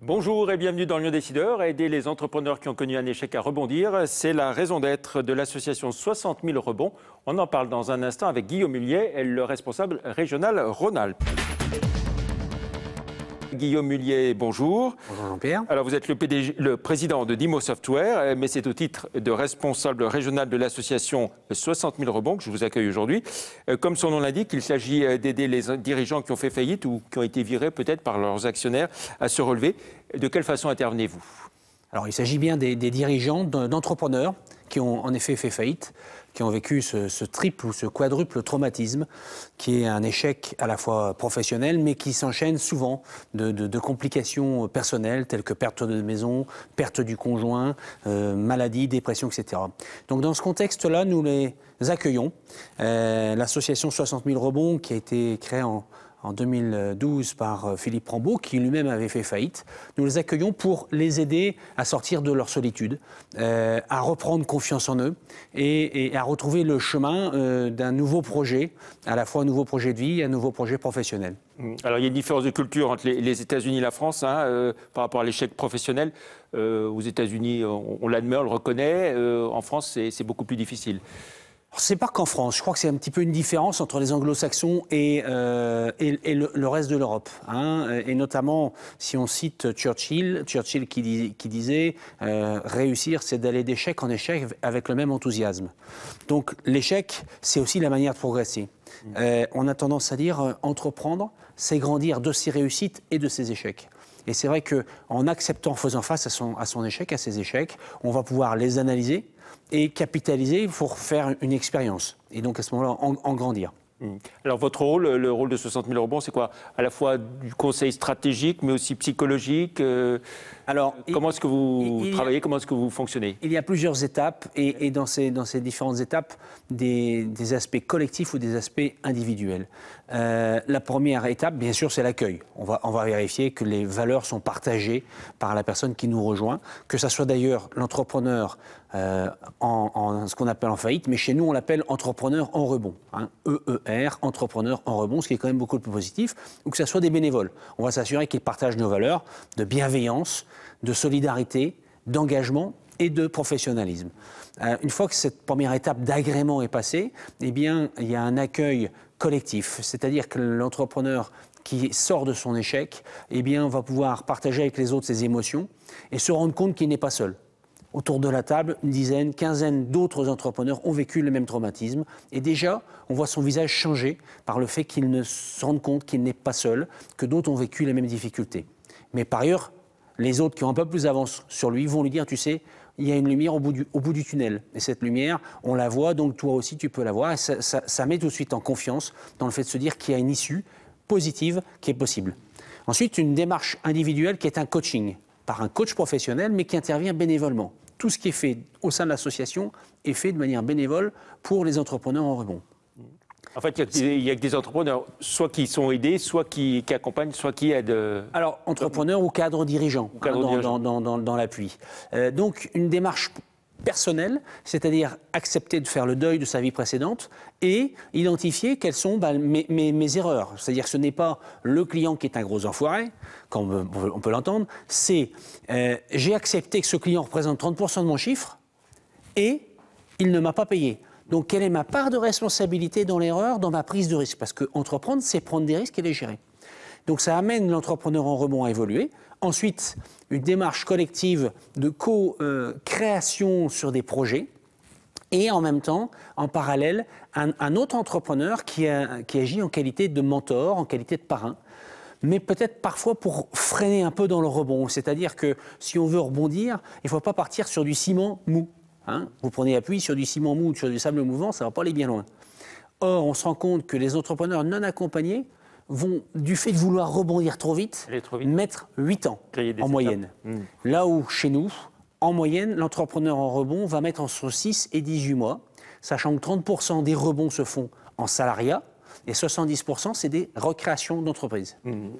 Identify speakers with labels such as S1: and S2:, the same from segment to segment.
S1: Bonjour et bienvenue dans Lyon Décideur. Aider les entrepreneurs qui ont connu un échec à rebondir, c'est la raison d'être de l'association 60 000 rebonds. On en parle dans un instant avec Guillaume Mullier, le responsable régional Rhône-Alpes. Guillaume Mullier, bonjour.
S2: Bonjour Jean-Pierre.
S1: Alors vous êtes le président de Dimo Software, mais c'est au titre de responsable régional de l'association 60 000 rebonds que je vous accueille aujourd'hui. Comme son nom l'indique, il s'agit d'aider les dirigeants qui ont fait faillite ou qui ont été virés peut-être par leurs actionnaires à se relever. De quelle façon intervenez-vous ?
S2: Alors il s'agit bien des dirigeants, d'entrepreneurs qui ont en effet fait faillite, qui ont vécu ce triple ou ce quadruple traumatisme, qui est un échec à la fois professionnel, mais qui s'enchaîne souvent de complications personnelles, telles que perte de maison, perte du conjoint, maladie, dépression, etc. Donc dans ce contexte-là, nous les accueillons. L'association 60 000 rebonds, qui a été créée en 2012 par Philippe Rambaud, qui lui-même avait fait faillite. Nous les accueillons pour les aider à sortir de leur solitude, à reprendre confiance en eux et à retrouver le chemin d'un nouveau projet, à la fois un nouveau projet de vie et un nouveau projet professionnel.
S1: Alors il y a une différence de culture entre les États-Unis et la France par rapport à l'échec professionnel. Aux États-Unis, on l'admet, on le reconnaît. En France, c'est beaucoup plus difficile.
S2: C'est pas qu'en France, je crois que c'est un petit peu une différence entre les anglo-saxons et le reste de l'Europe. Et notamment, si on cite Churchill qui disait réussir, c'est d'aller d'échec en échec avec le même enthousiasme. Donc l'échec, c'est aussi la manière de progresser. On a tendance à dire entreprendre, c'est grandir de ses réussites et de ses échecs. Et c'est vrai qu'en acceptant, en faisant face à son échec, à ses échecs, on va pouvoir les analyser et capitaliser pour faire une expérience. Et donc à ce moment-là, en grandir.
S1: Alors votre rôle, le rôle de 60 000 rebonds, c'est quoi? À la fois du conseil stratégique, mais aussi psychologique. Alors, comment est-ce que vous travaillez? Comment est-ce que vous fonctionnez?
S2: Il y a plusieurs étapes et dans ces différentes étapes, des aspects collectifs ou des aspects individuels. La première étape, bien sûr, c'est l'accueil. On va vérifier que les valeurs sont partagées par la personne qui nous rejoint, que ça soit d'ailleurs l'entrepreneur ce qu'on appelle en faillite, mais chez nous on l'appelle entrepreneur en rebond, EER, entrepreneur en rebond, ce qui est quand même beaucoup plus positif, ou que ça soit des bénévoles. On va s'assurer qu'ils partagent nos valeurs de bienveillance, de solidarité, d'engagement et de professionnalisme. Une fois que cette première étape d'agrément est passée, eh bien, il y a un accueil collectif, c'est-à-dire que l'entrepreneur qui sort de son échec, eh bien, va pouvoir partager avec les autres ses émotions et se rendre compte qu'il n'est pas seul. Autour de la table, une dizaine, quinzaine d'autres entrepreneurs ont vécu le même traumatisme. Et déjà, on voit son visage changer par le fait qu'il ne se rende compte qu'il n'est pas seul, que d'autres ont vécu les mêmes difficultés. Mais par ailleurs, les autres qui ont un peu plus d'avance sur lui vont lui dire, tu sais, il y a une lumière au bout du tunnel. Et cette lumière, on la voit, donc toi aussi tu peux la voir. Et ça met tout de suite en confiance dans le fait de se dire qu'il y a une issue positive qui est possible. Ensuite, une démarche individuelle qui est un coaching, par un coach professionnel, mais qui intervient bénévolement. Tout ce qui est fait au sein de l'association est fait de manière bénévole pour les entrepreneurs en rebond.
S1: En fait, il y a que des entrepreneurs, soit qui sont aidés, soit qui accompagnent, soit qui aident. Alors,
S2: entrepreneurs ou cadres dirigeants, dans l'appui. Donc, une démarche personnelle, c'est-à-dire accepter de faire le deuil de sa vie précédente et identifier quelles sont mes erreurs. C'est-à-dire que ce n'est pas le client qui est un gros enfoiré, comme on peut l'entendre, c'est j'ai accepté que ce client représente 30% de mon chiffre et il ne m'a pas payé. Donc quelle est ma part de responsabilité dans l'erreur, dans ma prise de risque? Parce qu'entreprendre, c'est prendre des risques et les gérer. Donc ça amène l'entrepreneur en rebond à évoluer. Ensuite, une démarche collective de co-création sur des projets. Et en même temps, en parallèle, un autre entrepreneur qui agit en qualité de mentor, en qualité de parrain, mais peut-être parfois pour freiner un peu dans le rebond. C'est-à-dire que si on veut rebondir, il ne faut pas partir sur du ciment mou. Vous prenez appui sur du ciment mou ou sur du sable mouvant, ça ne va pas aller bien loin. Or, on se rend compte que les entrepreneurs non accompagnés vont, du fait de vouloir rebondir trop vite, mettre 8 ans en moyenne. Là où, chez nous, en moyenne, l'entrepreneur en rebond va mettre entre 6 et 18 mois, sachant que 30% des rebonds se font en salariat et 70% c'est des recréations d'entreprises.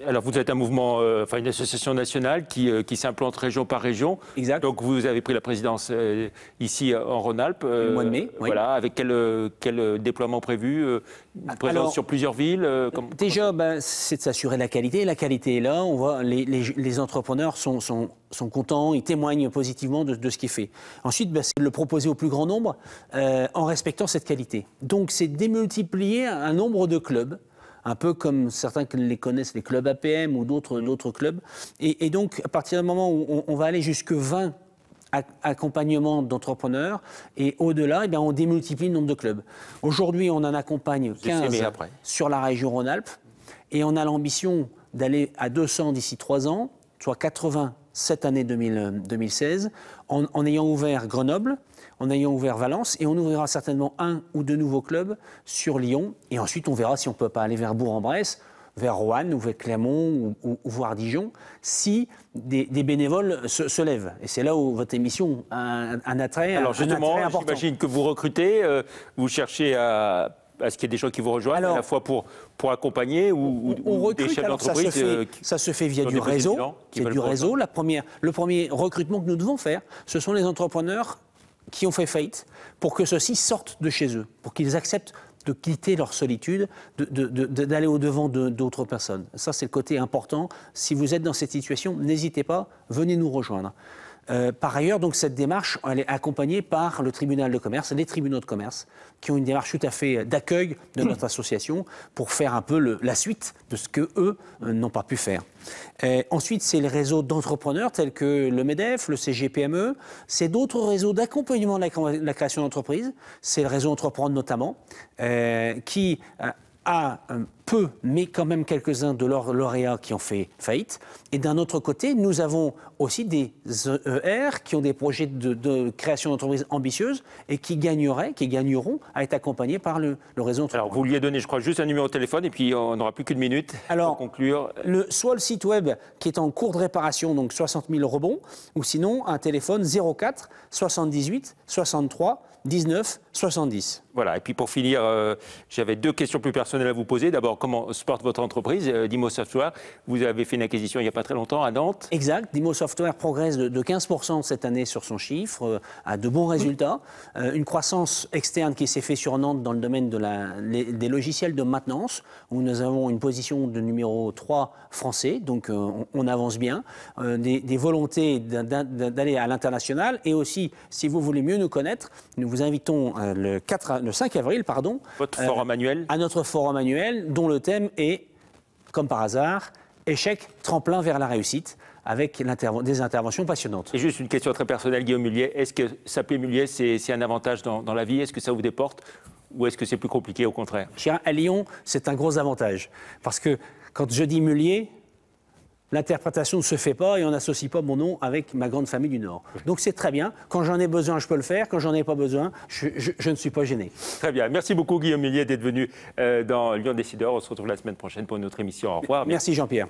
S1: Alors vous êtes un mouvement, une association nationale qui s'implante région par région.
S2: Exact.
S1: Donc vous avez pris la présidence ici en Rhône-Alpes.
S2: Le mois de mai, oui.
S1: Voilà, avec quel déploiement prévu, une présence sur plusieurs villes
S2: Déjà, c'est de s'assurer la qualité. La qualité est là. On voit les entrepreneurs sont contents, ils témoignent positivement de ce qui est fait. Ensuite, c'est de le proposer au plus grand nombre en respectant cette qualité. Donc, c'est démultiplier un nombre de clubs, un peu comme certains les connaissent, les clubs APM ou d'autres clubs. Et donc, à partir du moment où on va aller jusque 20 accompagnement d'entrepreneurs et au-delà, on démultiplie le nombre de clubs. Aujourd'hui, on en accompagne 15 sur la région Rhône-Alpes et on a l'ambition d'aller à 200 d'ici 3 ans, soit 80 cette année 2016, en ayant ouvert Grenoble, en ayant ouvert Valence et on ouvrira certainement 1 ou 2 nouveaux clubs sur Lyon et ensuite on verra si on ne peut pas aller vers Bourg-en-Bresse, vers Roanne ou vers Clermont ou voire Dijon, si des bénévoles se lèvent. Et c'est là où votre émission a un attrait important.
S1: Alors justement, j'imagine que vous recrutez, vous cherchez à ce qu'il y ait des gens qui vous rejoignent, à la fois pour accompagner ou des chefs d'entreprise.
S2: Ça se fait via du réseau. Le premier recrutement que nous devons faire, ce sont les entrepreneurs qui ont fait faillite pour que ceux-ci sortent de chez eux, pour qu'ils acceptent de quitter leur solitude, d'aller au-devant d'autres personnes. Ça, c'est le côté important. Si vous êtes dans cette situation, n'hésitez pas, venez nous rejoindre. Par ailleurs, donc, cette démarche, elle est accompagnée par le tribunal de commerce, les tribunaux de commerce, qui ont une démarche tout à fait d'accueil de notre association pour faire un peu la suite de ce qu'eux n'ont pas pu faire. Ensuite, c'est les réseaux d'entrepreneurs tels que le MEDEF, le CGPME. C'est d'autres réseaux d'accompagnement de la création d'entreprises. C'est le réseau Entreprendre notamment, qui a peu, mais quand même quelques-uns de leurs lauréats qui ont fait faillite. Et d'un autre côté, nous avons aussi des ER qui ont des projets de création d'entreprises ambitieuses et qui gagneront à être accompagnés par le réseau Entreprendre.
S1: Alors, vous lui avez donné, je crois, juste un numéro de téléphone et puis on n'aura plus qu'une minute pour conclure.
S2: Soit le site web qui est en cours de réparation, donc 60 000 rebonds, ou sinon un téléphone 04 78 63 19 70.
S1: Voilà, et puis pour finir, j'avais 2 questions plus personnelles à vous poser. D'abord, comment se porte votre entreprise, Dimo Software? Vous avez fait une acquisition il n'y a pas très longtemps à Nantes.
S2: Exact, Dimo Software progresse de 15% cette année sur son chiffre, a de bons résultats. Une croissance externe qui s'est faite sur Nantes dans le domaine des logiciels de maintenance, où nous avons une position de numéro 3 français, donc on avance bien. Des volontés d'aller à l'international et aussi, si vous voulez mieux nous connaître, nous vous invitons le 5 avril,
S1: votre forum annuel.
S2: À notre forum annuel, dont le thème est, comme par hasard, échec, tremplin vers la réussite, avec des interventions passionnantes.
S1: Et juste une question très personnelle, Guillaume Mullier. Est-ce que s'appeler Mullier, c'est un avantage dans la vie? Est-ce que ça vous déporte? Ou est-ce que c'est plus compliqué, au contraire?
S2: À Lyon, c'est un gros avantage. Parce que quand je dis Mullier, l'interprétation ne se fait pas et on n'associe pas mon nom avec ma grande famille du Nord. Donc c'est très bien. Quand j'en ai besoin, je peux le faire. Quand j'en ai pas besoin, je ne suis pas gêné.
S1: Très bien. Merci beaucoup, Guillaume Mullier, d'être venu dans Lyon Décideur. On se retrouve la semaine prochaine pour une autre émission. Au revoir.
S2: Merci Jean-Pierre.